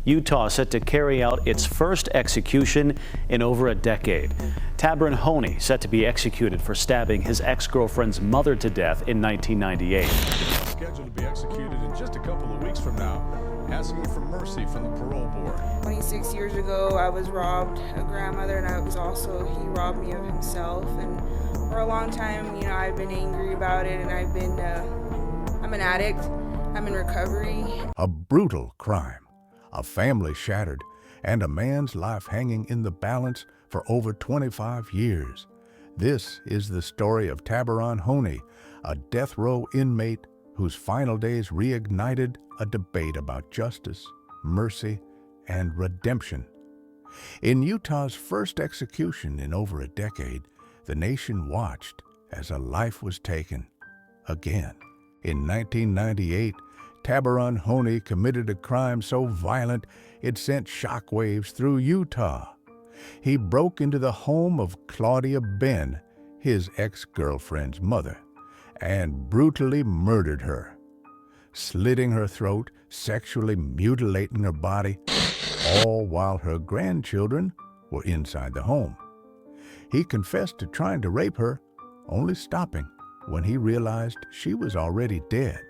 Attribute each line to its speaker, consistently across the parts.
Speaker 1: Utah set to carry out its first execution in over a decade. Taberon Honie set to be executed for stabbing his ex-girlfriend's mother to death in 1998.
Speaker 2: Scheduled to be executed in just a couple of weeks from now, asking for mercy from the parole board.
Speaker 3: 26 years ago, I was robbed a grandmother, and he robbed me of himself. And for a long time, I've been angry about it, and I'm an addict. I'm in recovery.
Speaker 4: A brutal crime, a family shattered, and a man's life hanging in the balance for over 25 years. This is the story of Taberon Honie, a death row inmate whose final days reignited a debate about justice, mercy, and redemption. In Utah's first execution in over a decade, the nation watched as a life was taken again. In 1998, Taberon Honie committed a crime so violent it sent shockwaves through Utah. He broke into the home of Claudia Ben, his ex-girlfriend's mother, and brutally murdered her, slitting her throat, sexually mutilating her body, all while her grandchildren were inside the home. He confessed to trying to rape her, only stopping when he realized she was already dead.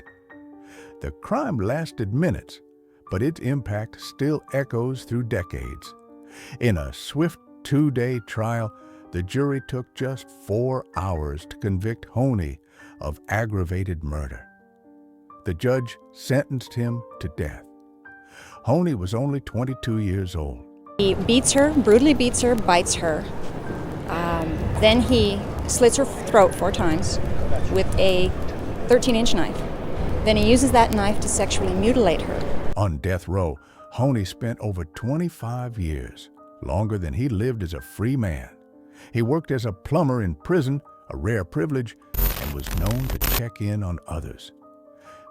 Speaker 4: The crime lasted minutes, but its impact still echoes through decades. In a swift 2-day trial, the jury took just 4 hours to convict Honie of aggravated murder. The judge sentenced him to death. Honie was only 22 years old.
Speaker 5: He beats her, brutally beats her, bites her. Then he slits her throat 4 times with a 13-inch knife. Then he uses that knife to sexually mutilate her.
Speaker 4: On death row, Honie spent over 25 years, longer than he lived as a free man. He worked as a plumber in prison, a rare privilege, and was known to check in on others.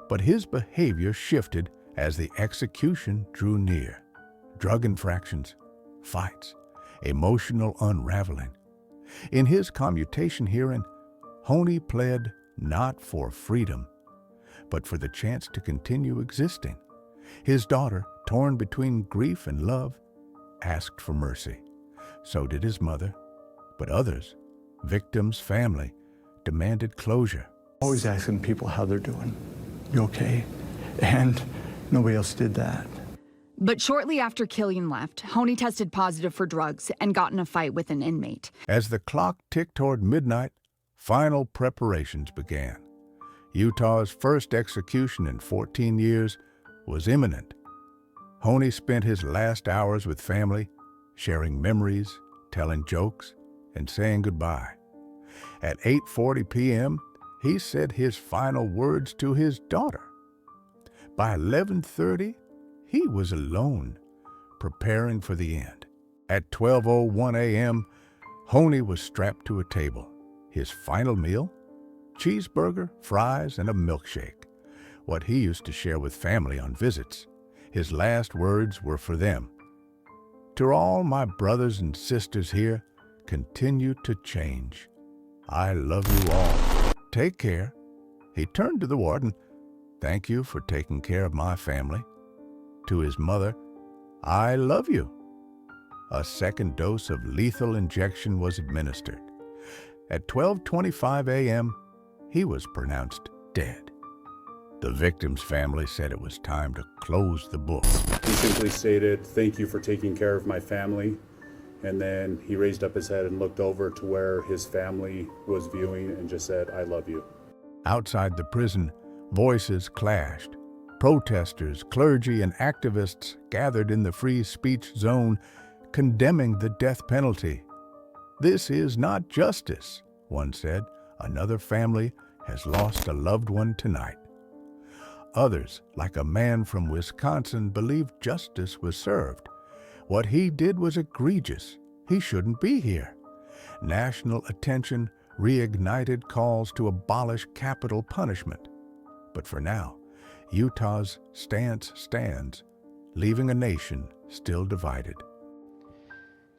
Speaker 4: But his behavior shifted as the execution drew near. Drug infractions, fights, emotional unraveling. In his commutation hearing, Honie pled not for freedom, but for the chance to continue existing. His daughter, torn between grief and love, asked for mercy. So did his mother, but others, victims' family, demanded closure.
Speaker 6: Always asking people how they're doing. You okay? And nobody else did that.
Speaker 7: But shortly after Killian left, Honie tested positive for drugs and got in a fight with an inmate.
Speaker 4: As the clock ticked toward midnight, final preparations began. Utah's first execution in 14 years was imminent. Honie spent his last hours with family, sharing memories, telling jokes, and saying goodbye. At 8:40 p.m., he said his final words to his daughter. By 11:30, he was alone, preparing for the end. At 12:01 a.m., Honie was strapped to a table. His final meal? Cheeseburger, fries, and a milkshake, what he used to share with family on visits. His last words were for them. To all my brothers and sisters here, continue to change. I love you all. Take care. He turned to the warden. Thank you for taking care of my family. To his mother, I love you. A second dose of lethal injection was administered. At 12:25 a.m., he was pronounced dead. The victim's family said it was time to close the book.
Speaker 8: He simply stated, "Thank you for taking care of my family." And then he raised up his head and looked over to where his family was viewing and just said, "I love you."
Speaker 4: Outside the prison, voices clashed. Protesters, clergy, and activists gathered in the free speech zone, condemning the death penalty. This is not justice, one said. Another family has lost a loved one tonight. Others, like a man from Wisconsin, believed justice was served. What he did was egregious. He shouldn't be here. National attention reignited calls to abolish capital punishment. But for now, Utah's stance stands, leaving a nation still divided.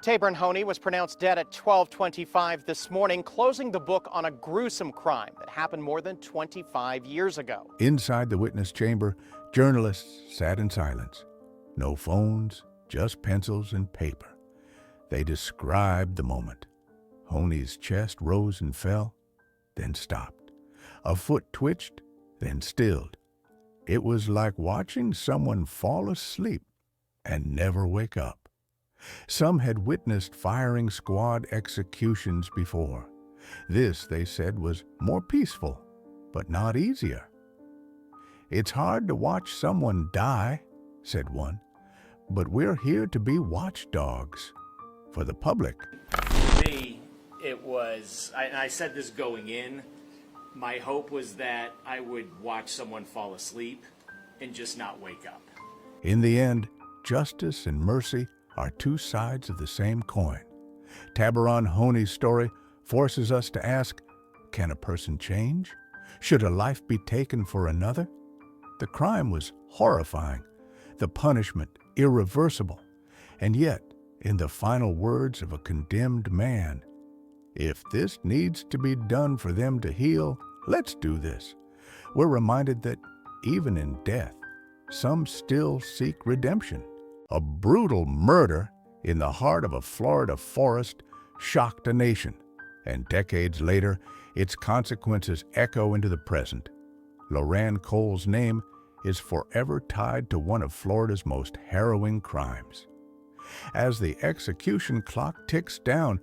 Speaker 9: Taberon Honie was pronounced dead at 12:25 this morning, closing the book on a gruesome crime that happened more than 25 years ago.
Speaker 4: Inside the witness chamber, journalists sat in silence. No phones, just pencils and paper. They described the moment. Honie's chest rose and fell, then stopped. A foot twitched, then stilled. It was like watching someone fall asleep and never wake up. Some had witnessed firing squad executions before. This, they said, was more peaceful, but not easier. "It's hard to watch someone die," said one, "but we're here to be watchdogs for the public."
Speaker 10: For me, it was, I said this going in, my hope was that I would watch someone fall asleep and just not wake up.
Speaker 4: In the end, justice and mercy are two sides of the same coin. Taberon Honie's story forces us to ask, can a person change? Should a life be taken for another? The crime was horrifying, the punishment irreversible, and yet, in the final words of a condemned man, "If this needs to be done for them to heal, let's do this." We're reminded that even in death, some still seek redemption. A brutal murder in the heart of a Florida forest shocked a nation, and decades later, its consequences echo into the present. Loran Cole's name is forever tied to one of Florida's most harrowing crimes. As the execution clock ticks down,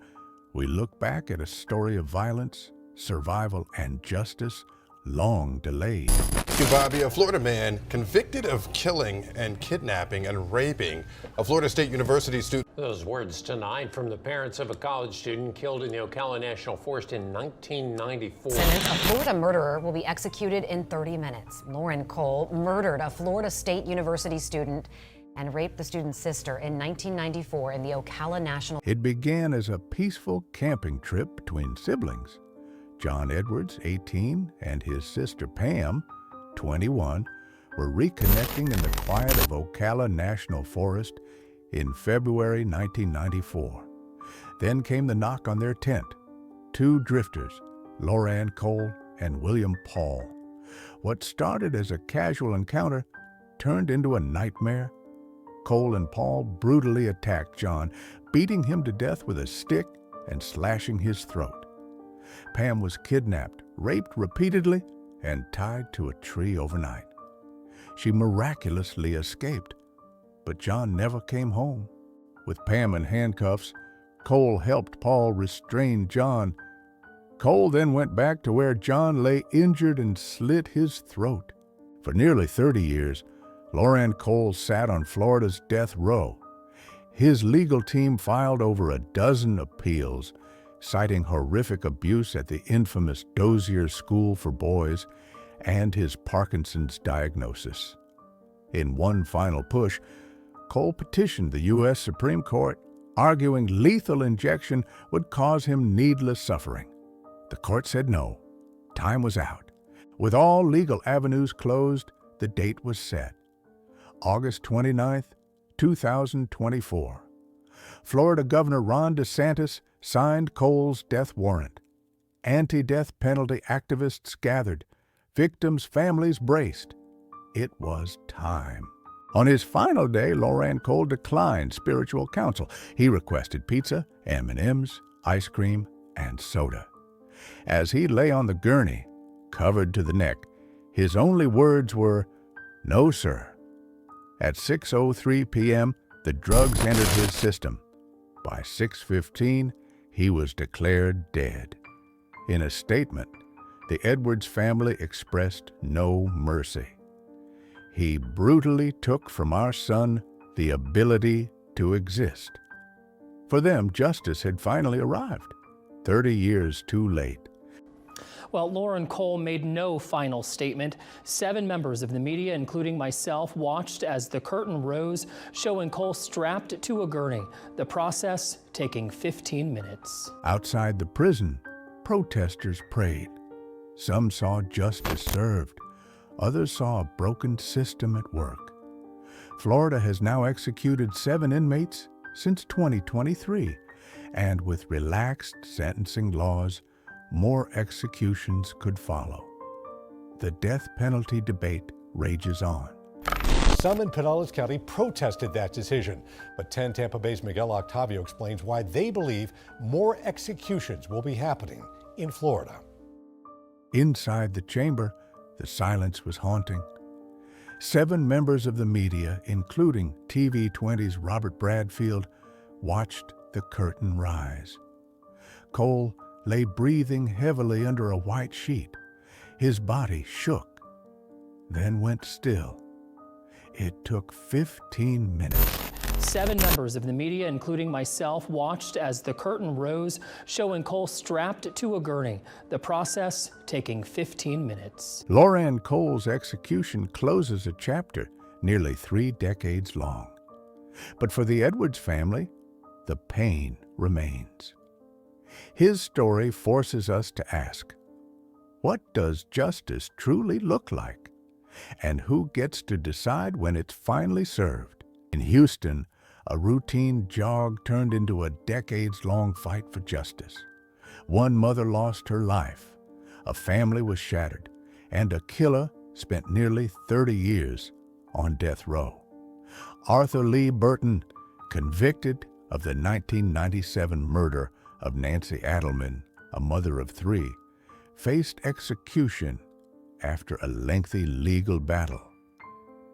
Speaker 4: we look back at a story of violence, survival, and justice long delayed.
Speaker 11: Bobby, a Florida man convicted of killing and kidnapping and raping a Florida State University student.
Speaker 12: Those words tonight from the parents of a college student killed in the Ocala National Forest in 1994.
Speaker 13: A Florida murderer will be executed in 30 minutes. Loran Cole murdered a Florida State University student and raped the student's sister in 1994 in the Ocala National.
Speaker 4: It began as a peaceful camping trip between siblings. John Edwards, 18, and his sister Pam, 21, were reconnecting in the quiet of Ocala National Forest in February 1994. Then came the knock on their tent. Two drifters, Loran Cole and William Paul. What started as a casual encounter turned into a nightmare. Cole and Paul brutally attacked John, beating him to death with a stick and slashing his throat. Pam was kidnapped, raped repeatedly, and tied to a tree overnight. She miraculously escaped, but John never came home. With Pam in handcuffs, Cole helped Paul restrain John. Cole then went back to where John lay injured and slit his throat. For nearly 30 years, Loran Cole sat on Florida's death row. His legal team filed over a dozen appeals, citing horrific abuse at the infamous Dozier School for Boys and his Parkinson's diagnosis. In one final push, Cole petitioned the U.S. Supreme Court, arguing lethal injection would cause him needless suffering. The court said no. Time was out. With all legal avenues closed, the date was set. August 29, 2024. Florida Governor Ron DeSantis signed Cole's death warrant. Anti-death penalty activists gathered. Victims' families braced. It was time. On his final day, Loran Cole declined spiritual counsel. He requested pizza, M&Ms, ice cream, and soda. As he lay on the gurney, covered to the neck, his only words were, "No, sir." At 6:03 p.m., the drugs entered his system. By 6:15, he was declared dead. In a statement, the Edwards family expressed no mercy. He brutally took from our son the ability to exist. For them, justice had finally arrived, 30 years too late.
Speaker 14: Well, Loran Cole made no final statement. 7 members of the media, including myself, watched as the curtain rose, showing Cole strapped to a gurney, the process taking 15 minutes.
Speaker 4: Outside the prison, protesters prayed. Some saw justice served. Others saw a broken system at work. Florida has now executed 7 inmates since 2023, and with relaxed sentencing laws, more executions could follow. The death penalty debate rages on.
Speaker 15: Some in Pinellas County protested that decision, but 10 Tampa Bay's Miguel Octavio explains why they believe more executions will be happening in Florida.
Speaker 4: Inside the chamber, the silence was haunting. 7 members of the media, including TV20's Robert Bradfield, watched the curtain rise. Cole lay breathing heavily under a white sheet. His body shook, then went still. It took 15 minutes.
Speaker 14: 7 members of the media, including myself, watched as the curtain rose, showing Cole strapped to a gurney, the process taking 15 minutes.
Speaker 4: Loran Cole's execution closes a chapter nearly 3 decades long. But for the Edwards family, the pain remains. His story forces us to ask, what does justice truly look like? And who gets to decide when it's finally served? In Houston, a routine jog turned into a decades-long fight for justice. One mother lost her life, a family was shattered, and a killer spent nearly 30 years on death row. Arthur Lee Burton, convicted of the 1997 murder of Nancy Adelman, a mother of 3, faced execution after a lengthy legal battle.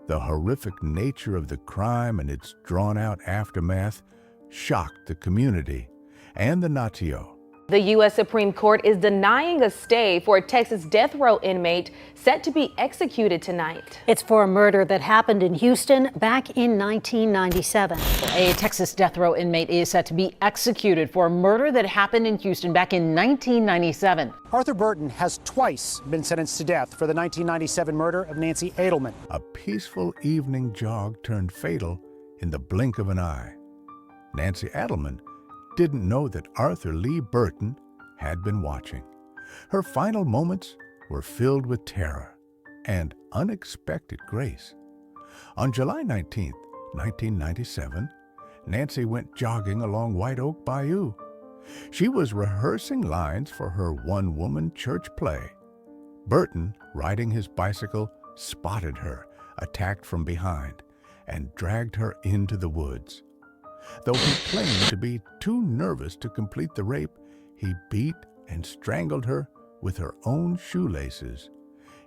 Speaker 4: The horrific nature of the crime and its drawn-out aftermath shocked the community and the Natio.
Speaker 16: The U.S. Supreme Court is denying a stay for a Texas death row inmate set to be executed tonight.
Speaker 17: It's for a murder that happened in Houston back in 1997.
Speaker 18: A Texas death row inmate is set to be executed for a murder that happened in Houston back in 1997.
Speaker 19: Arthur Burton has twice been sentenced to death for the 1997 murder of Nancy Adelman.
Speaker 4: A peaceful evening jog turned fatal in the blink of an eye. Nancy Adelman didn't know that Arthur Lee Burton had been watching. Her final moments were filled with terror and unexpected grace. On July 19, 1997, Nancy went jogging along White Oak Bayou. She was rehearsing lines for her one-woman church play. Burton, riding his bicycle, spotted her, attacked from behind, and dragged her into the woods. Though he claimed to be too nervous to complete the rape, he beat and strangled her with her own shoelaces.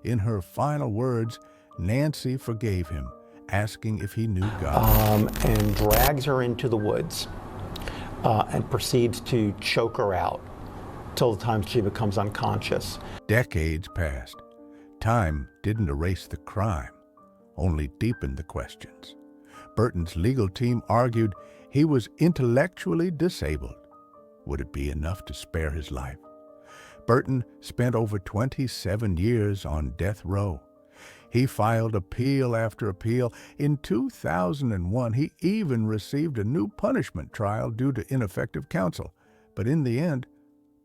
Speaker 4: In her final words, Nancy forgave him, asking if he knew God.
Speaker 20: And drags her into the woods and proceeds to choke her out till the time she becomes unconscious.
Speaker 4: Decades passed. Time didn't erase the crime, only deepened the questions. Burton's legal team argued he was intellectually disabled. Would it be enough to spare his life? Burton spent over 27 years on death row. He filed appeal after appeal. In 2001, he even received a new punishment trial due to ineffective counsel. But in the end,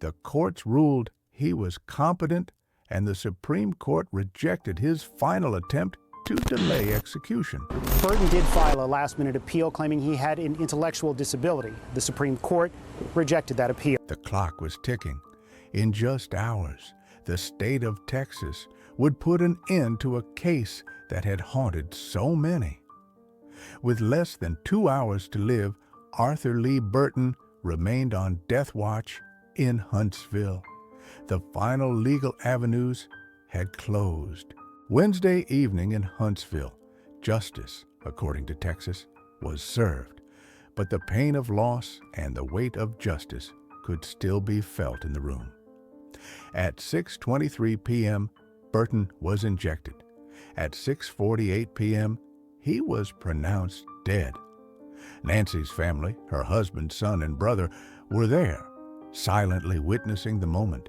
Speaker 4: the courts ruled he was competent, and the Supreme Court rejected his final attempt to delay execution.
Speaker 19: Burton did file a last-minute appeal claiming he had an intellectual disability. The Supreme Court rejected that appeal.
Speaker 4: The clock was ticking. In just hours, the state of Texas would put an end to a case that had haunted so many. With less than 2 hours to live, Arthur Lee Burton remained on death watch in Huntsville. The final legal avenues had closed. Wednesday evening in Huntsville, justice, according to Texas, was served, but the pain of loss and the weight of justice could still be felt in the room. At 6:23 p.m., Burton was injected. At 6:48 p.m., he was pronounced dead. Nancy's family, her husband, son, and brother, were there, silently witnessing the moment.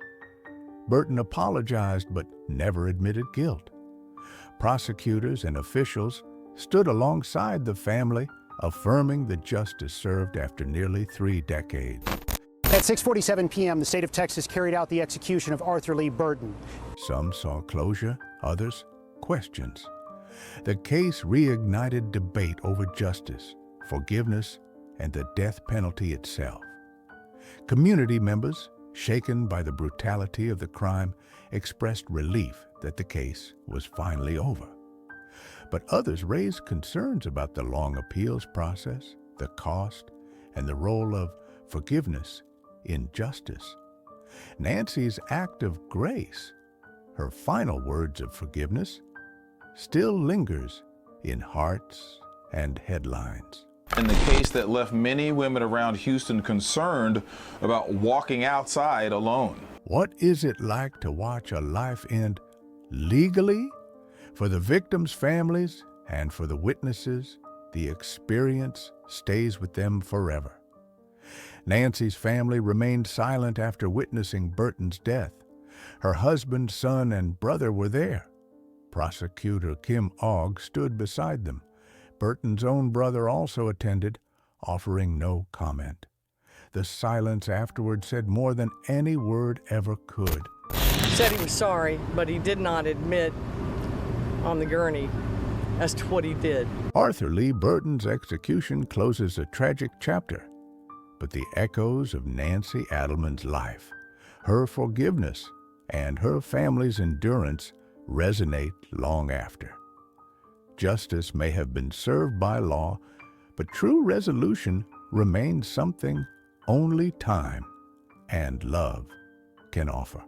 Speaker 4: Burton apologized but never admitted guilt. Prosecutors and officials stood alongside the family, affirming the justice served after nearly 3 decades.
Speaker 19: At 6:47 p.m., the state of Texas carried out the execution of Arthur Lee Burton.
Speaker 4: Some saw closure, others questions. The case reignited debate over justice, forgiveness, and the death penalty itself. Community members, shaken by the brutality of the crime, expressed relief that the case was finally over. but others raised concerns about the long appeals process, the cost, and the role of forgiveness in justice. Nancy's act of grace, her final words of forgiveness, still lingers in hearts and headlines.
Speaker 21: In the case that left many women around Houston concerned about walking outside alone.
Speaker 4: What is it like to watch a life end legally? For the victims' families and for the witnesses, the experience stays with them forever. Nancy's family remained silent after witnessing Burton's death. Her husband, son, and brother were there. Prosecutor Kim Ogg stood beside them. Burton's own brother also attended, offering no comment. The silence afterward said more than any word ever could.
Speaker 22: He said he was sorry, but he did not admit on the gurney as to what he did.
Speaker 4: Arthur Lee Burton's execution closes a tragic chapter, but the echoes of Nancy Adelman's life, her forgiveness, and her family's endurance resonate long after. Justice may have been served by law, but true resolution remains something only time and love can offer.